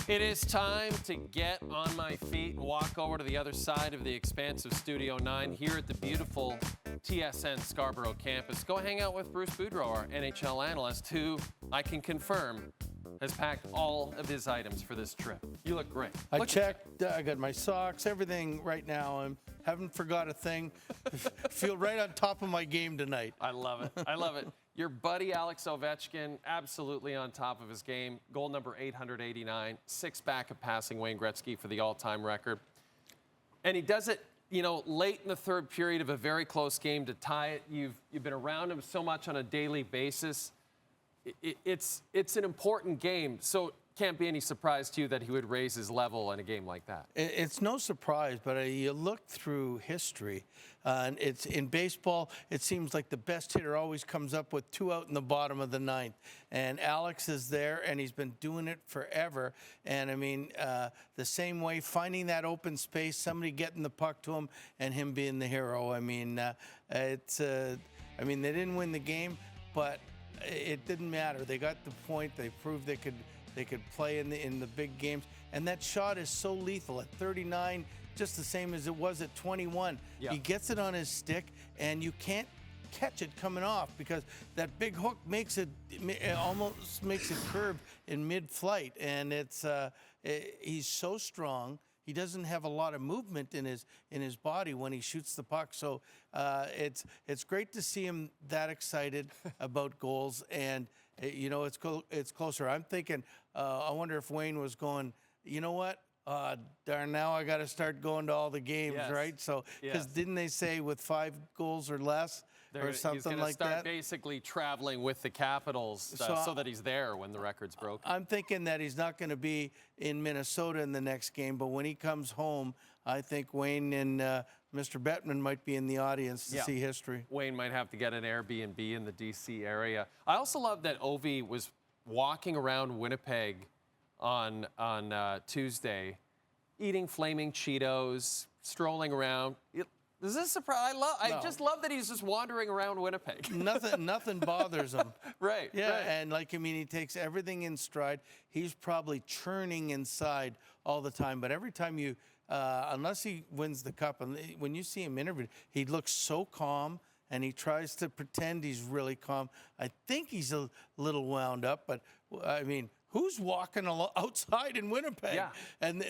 It is time to get on my feet and walk over to the other side of the expansive Studio 9 here at the beautiful TSN Scarborough campus. Go hang out with Bruce Boudreau, our NHL analyst, who I can confirm has packed all of his items for this trip. You look great. I checked, I got my socks, everything right now. I haven't forgot a thing. Feel right on top of my game tonight. I love it. I love it. Your buddy Alex Ovechkin, absolutely on top of his game. Goal number 889, 6 back of passing Wayne Gretzky for the all-time record. And he does it, you know, late in the third period of a very close game to tie it. You've been around him so much on a daily basis. It's an important game, so can't be any surprise to you that he would raise his level in a game like that. It's no surprise, but you look through history, and it's in baseball, it seems like the best hitter always comes up with 2 out in the bottom of the 9th. And Alex is there, and he's been doing it forever. And, I mean, the same way, finding that open space, somebody getting the puck to him, and him being the hero. I mean, they didn't win the game, but it didn't matter. They got the point. They proved they could play in the big games. And that shot is so lethal at 39, just the same as it was at 21. Yeah. He gets it on his stick, and you can't catch it coming off because that big hook almost makes it curve in mid-flight. And he's so strong. He doesn't have a lot of movement in his body when he shoots the puck. So it's great to see him that excited about goals. And you know, it's closer. I'm thinking, I wonder if Wayne was going, you know what? Darn, now I got to start going to all the games, yes. Right? So, because didn't they say with 5 goals or less or something like that? He's going to start basically traveling with the Capitals so that he's there when the record's broken. I'm thinking that he's not going to be in Minnesota in the next game, but when he comes home, I think Wayne and Mr. Bettman might be in the audience to see history. Wayne might have to get an Airbnb in the D.C. area. I also love that Ovi was walking around Winnipeg on Tuesday, eating flaming Cheetos, strolling around. Does this surprise? I just love that he's just wandering around Winnipeg. Nothing bothers him. Right. Yeah, right. And he takes everything in stride. He's probably churning inside all the time. But every time you, unless he wins the cup, and when you see him interviewed, he looks so calm. And he tries to pretend he's really calm. I think he's a little wound up, but I mean, who's walking outside in Winnipeg? Yeah. And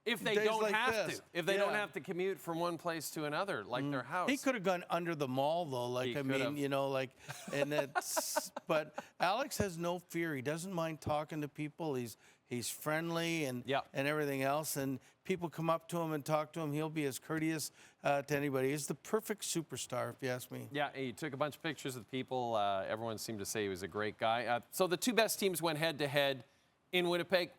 if they don't have to, if they don't have to commute from one place to another, like their house. He could have gone under the mall though. But Alex has no fear. He doesn't mind talking to people. He's friendly and everything else. And people come up to him and talk to him. He'll be as courteous to anybody. He's the perfect superstar, if you ask me. Yeah, he took a bunch of pictures with people. Everyone seemed to say he was a great guy. So the 2 best teams went head-to-head in Winnipeg.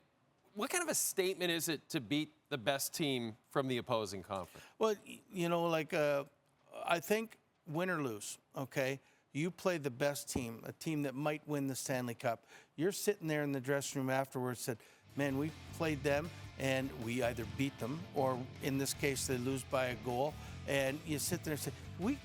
What kind of a statement is it to beat the best team from the opposing conference? Well, you know, I think win or lose, okay? You play the best team, a team that might win the Stanley Cup. You're sitting there in the dressing room afterwards said, man, we played them and we either beat them or in this case they lose by a goal. And you sit there and say, we've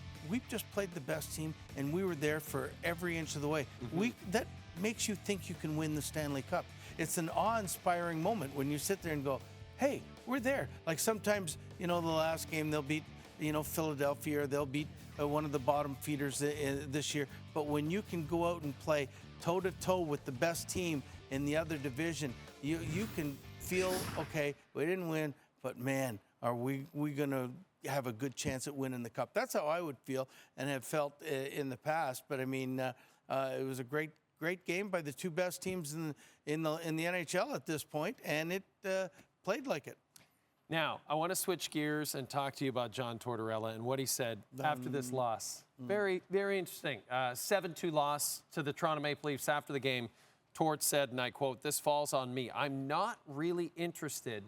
just played the best team and we were there for every inch of the way. Mm-hmm. That makes you think you can win the Stanley Cup. It's an awe-inspiring moment when you sit there and go, hey, we're there. Like sometimes, you know, the last game they'll beat, you know, Philadelphia, or they'll beat one of the bottom feeders this year. But when you can go out and play toe-to-toe with the best team in the other division, you can feel, okay, we didn't win, but man, are we going to have a good chance at winning the Cup? That's how I would feel and have felt in the past. But I mean, it was a great game by the 2 best teams in the NHL at this point, and it played like it. Now, I want to switch gears and talk to you about John Tortorella and what he said after this loss. Very, very interesting. 7-2 loss to the Toronto Maple Leafs after the game. Tort said, and I quote, "This falls on me. I'm not really interested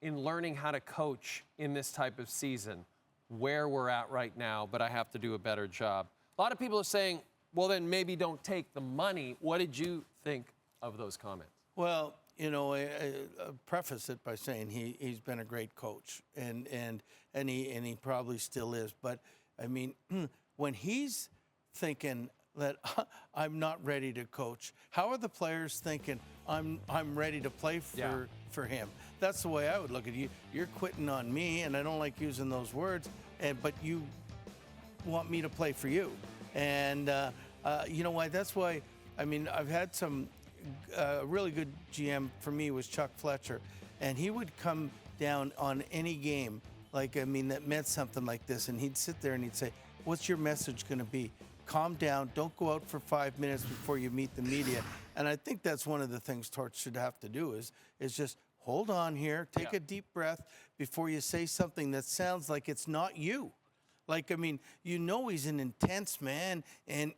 in learning how to coach in this type of season, where we're at right now, but I have to do a better job." A lot of people are saying, well, then maybe don't take the money. What did you think of those comments? Well, you know, I preface it by saying he's been a great coach, and he probably still is. But I mean, when he's thinking that I'm not ready to coach, how are the players thinking I'm ready to play for him. That's the way I would look at you. You're quitting on me, and I don't like using those words, but you want me to play for you. And you know why? That's why, I mean, I've had some really good GM for me was Chuck Fletcher, and he would come down on any game, like, I mean, that meant something like this, and he'd sit there and he'd say, what's your message going to be? Calm down. Don't go out for 5 minutes before you meet the media. And I think that's one of the things Torch should have to do is just hold on here, take a deep breath before you say something that sounds like it's not you. Like, I mean, you know he's an intense man, and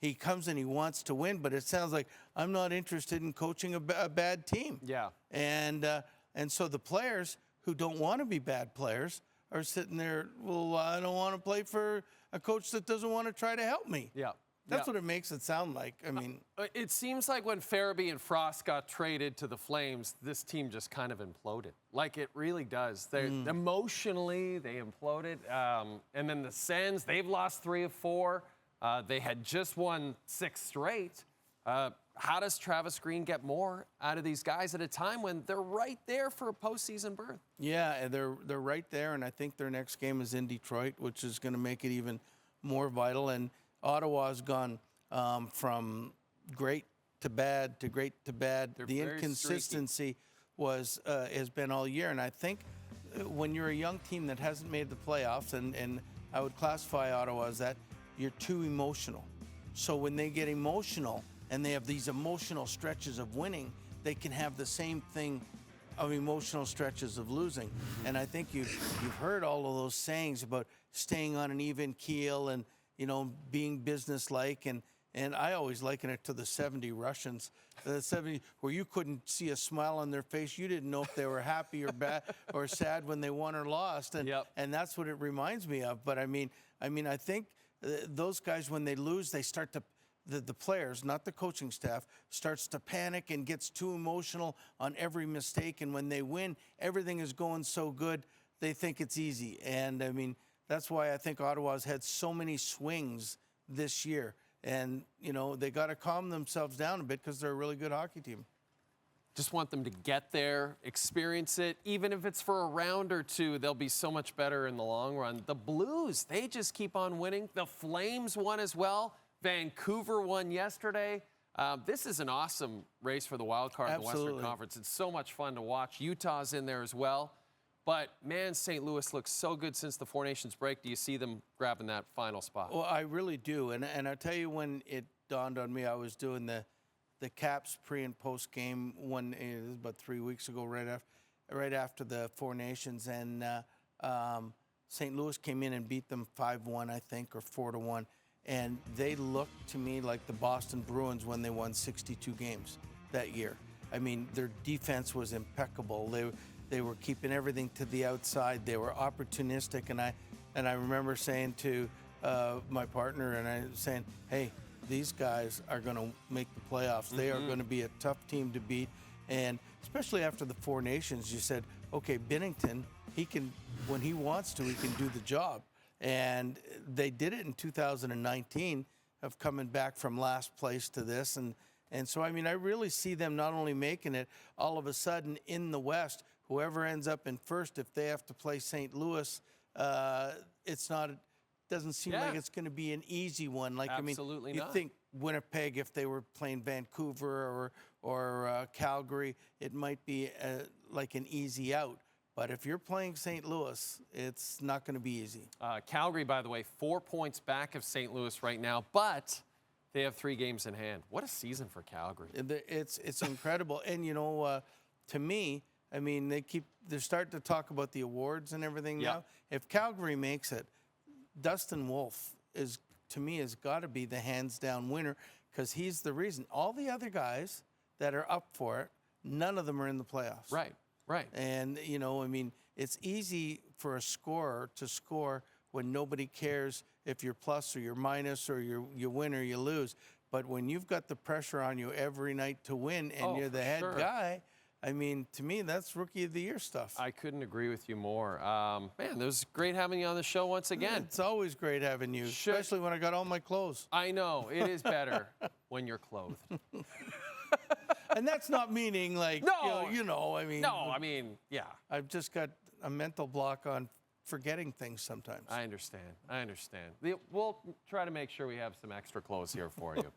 he comes and he wants to win, but it sounds like, I'm not interested in coaching a bad team. Yeah. And so the players who don't want to be bad players are sitting there, well, I don't want to play for a coach that doesn't want to try to help me. Yeah. That's what it makes it sound like. I mean, it seems like when Farabee and Frost got traded to the Flames, this team just kind of imploded. Like, it really does. Emotionally, they imploded. And then the Sens, they've lost 3 of 4. They had just won 6 straight. How does Travis Green get more out of these guys at a time when they're right there for a postseason berth? Yeah, and they're right there, and I think their next game is in Detroit, which is going to make it even more vital. And Ottawa's gone from great to bad to great to bad. The inconsistency has been all year, and I think when you're a young team that hasn't made the playoffs, and I would classify Ottawa as that, you're too emotional. So when they get emotional and they have these emotional stretches of winning, they can have the same thing of emotional stretches of losing. And I think you've heard all of those sayings about staying on an even keel and, you know, being businesslike, and I always liken it to the 70 Russians, the 70 where you couldn't see a smile on their face. You didn't know if they were happy or bad or sad when they won or lost, and that's what it reminds me of. But I mean, I think those guys, when they lose, they start to. The players, not the coaching staff, starts to panic and gets too emotional on every mistake. And when they win, everything is going so good, they think it's easy. And I mean, that's why I think Ottawa's had so many swings this year. And, you know, they got to calm themselves down a bit because they're a really good hockey team. Just want them to get there, experience it. Even if it's for a round or two, they'll be so much better in the long run. The Blues, they just keep on winning. The Flames won as well. Vancouver won yesterday. This is an awesome race for the wild card in the Western Conference. It's so much fun to watch. Utah's in there as well. But, man, St. Louis looks so good since the Four Nations break. Do you see them grabbing that final spot? Well, I really do. And I'll tell you when it dawned on me, I was doing the Caps pre- and post-game one, it was about 3 weeks ago, right after the Four Nations. And St. Louis came in and beat them 5-1, I think, or 4-1. And they looked to me like the Boston Bruins when they won 62 games that year. I mean, their defense was impeccable. They were keeping everything to the outside. They were opportunistic. And I remember saying to my partner, and I was saying, hey, these guys are going to make the playoffs. They are going to be a tough team to beat. And especially after the Four Nations, you said, okay, Binnington, he can, when he wants to, he can do the job. And they did it in 2019 of coming back from last place to this. And so, I mean, I really see them not only making it, all of a sudden in the West, whoever ends up in first, if they have to play St. Louis, doesn't seem like it's going to be an easy one. Like, absolutely I mean, you think Winnipeg, if they were playing Vancouver or Calgary, it might be like an easy out. But if you're playing St. Louis, it's not going to be easy. Calgary, by the way, 4 points back of St. Louis right now, but they have 3 games in hand. What a season for Calgary. It's incredible. And, you know, to me, I mean, they're starting to talk about the awards and everything now. If Calgary makes it, Dustin Wolf to me, has got to be the hands-down winner because he's the reason. All the other guys that are up for it, none of them are in the playoffs. Right. And, you know, I mean, it's easy for a scorer to score when nobody cares if you're plus or you're minus or you win or you lose. But when you've got the pressure on you every night to win and you're the head guy, I mean, to me, that's Rookie of the Year stuff. I couldn't agree with you more. Man, it was great having you on the show once again. It's always great having you, especially when I got all my clothes. I know. It is better when you're clothed. And that's not meaning like, No. I mean. No, I mean, yeah. I've just got a mental block on forgetting things sometimes. I understand. We'll try to make sure we have some extra clothes here for you.